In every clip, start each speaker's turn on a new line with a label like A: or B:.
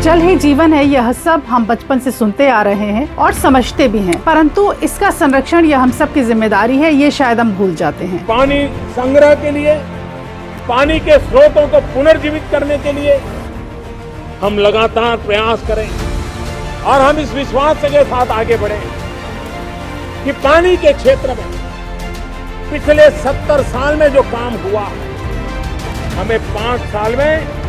A: जल ही जीवन है, यह सब हम बचपन से सुनते आ रहे हैं और समझते भी हैं, परंतु इसका संरक्षण यह हम सब की जिम्मेदारी है, ये शायद हम भूल जाते हैं।
B: पानी संग्रह के लिए, पानी के स्रोतों को पुनर्जीवित करने के लिए हम लगातार प्रयास करें और हम इस विश्वास के साथ आगे बढ़ें कि पानी के क्षेत्र में पिछले 70 साल में जो काम हुआ, हमें 5 साल में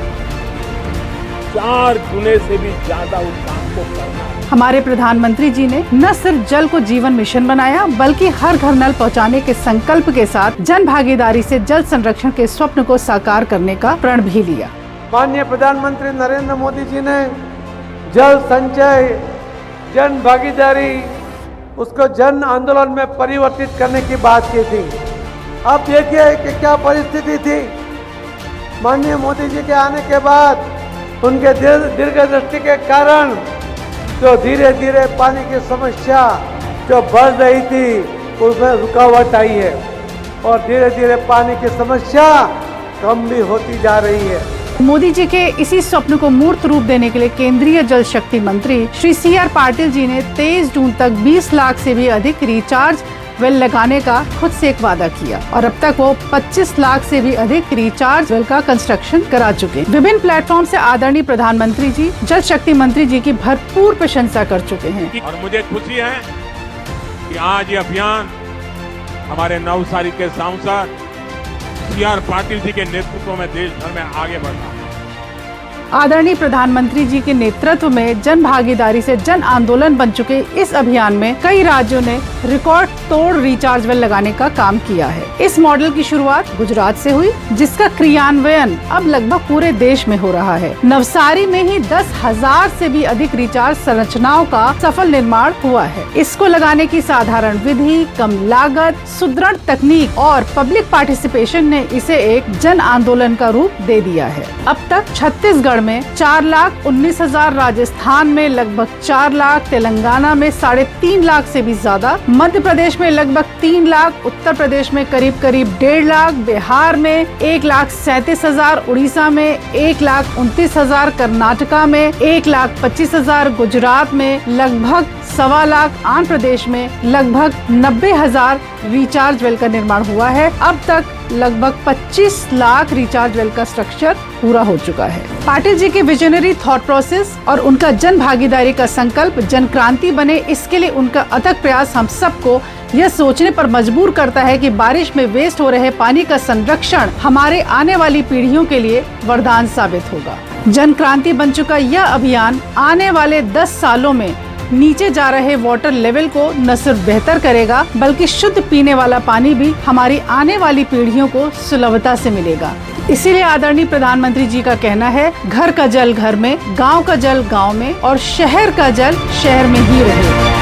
B: 4 गुने से भी ज्यादा उस काम को करना है।
A: हमारे प्रधानमंत्री जी ने न सिर्फ जल को जीवन मिशन बनाया, बल्कि हर घर नल पहुंचाने के संकल्प के साथ जन भागीदारी से जल संरक्षण के स्वप्न को साकार करने का प्रण भी लिया।
C: माननीय प्रधानमंत्री नरेंद्र मोदी जी ने जल संचय, जन भागीदारी, उसको जन आंदोलन में परिवर्तित करने की बात की थी। अब देखिए कि क्या परिस्थिति थी। माननीय मोदी जी के आने के बाद उनके दीर्घदृष्टि के कारण जो धीरे धीरे पानी की समस्या जो बढ़ रही थी, उसमें रुकावट आई है और धीरे धीरे पानी की समस्या कम भी होती जा रही है।
A: मोदी जी के इसी स्वप्न को मूर्त रूप देने के लिए केंद्रीय जल शक्ति मंत्री श्री CR पाटिल जी ने 23 जून तक 20 लाख से भी अधिक रिचार्ज वेल लगाने का खुद से एक वादा किया और अब तक वो 25 लाख से भी अधिक रिचार्ज वेल का कंस्ट्रक्शन करा चुके। विभिन्न प्लेटफॉर्म से आदरणीय प्रधानमंत्री जी जल शक्ति मंत्री जी की भरपूर प्रशंसा कर चुके हैं।
B: और मुझे खुशी है कि आज ये अभियान हमारे नवसारी के सांसद CR पाटिल जी के नेतृत्व में देश भर में आगे बढ़ रहा है।
A: आदरणीय प्रधानमंत्री जी के नेतृत्व में जन भागीदारी से जन आंदोलन बन चुके इस अभियान में कई राज्यों ने रिकॉर्ड तोड़ रिचार्ज वेल लगाने का काम किया है। इस मॉडल की शुरुआत गुजरात से हुई, जिसका क्रियान्वयन अब लगभग पूरे देश में हो रहा है। नवसारी में ही 10,000 से भी अधिक रिचार्ज संरचनाओं का सफल निर्माण हुआ है। इसको लगाने की साधारण विधि, कम लागत, सुदृढ़ तकनीक और पब्लिक पार्टिसिपेशन ने इसे एक जन आंदोलन का रूप दे दिया है। अब तक छत्तीसगढ़ में 4,19,000, राजस्थान में लगभग 4 लाख, तेलंगाना में 3.5 लाख से भी ज्यादा, मध्य प्रदेश में लगभग 3 लाख, उत्तर प्रदेश में करीब 1.5 लाख, बिहार में 1,37,000, उड़ीसा में 1,29,000, कर्नाटका में 1,25,000, गुजरात में लगभग 1.25 लाख, आंध्र प्रदेश में लगभग 90,000 रिचार्ज वेल का निर्माण हुआ है। अब तक लगभग 25 लाख रिचार्ज वेल का स्ट्रक्चर पूरा हो चुका है। पाटिल जी के विजनरी थॉट प्रोसेस और उनका जन भागीदारी का संकल्प जन क्रांति बने, इसके लिए उनका अथक प्रयास हम सबको यह सोचने पर मजबूर करता है कि बारिश में वेस्ट हो रहे पानी का संरक्षण हमारे आने वाली पीढ़ियों के लिए वरदान साबित होगा। जन क्रांति बन चुका यह अभियान आने वाले 10 सालों में नीचे जा रहे वाटर लेवल को न सिर्फ बेहतर करेगा, बल्कि शुद्ध पीने वाला पानी भी हमारी आने वाली पीढ़ियों को सुलभता से मिलेगा। इसीलिए आदरणीय प्रधानमंत्री जी का कहना है, घर का जल घर में, गांव का जल गांव में और शहर का जल शहर में ही रहे।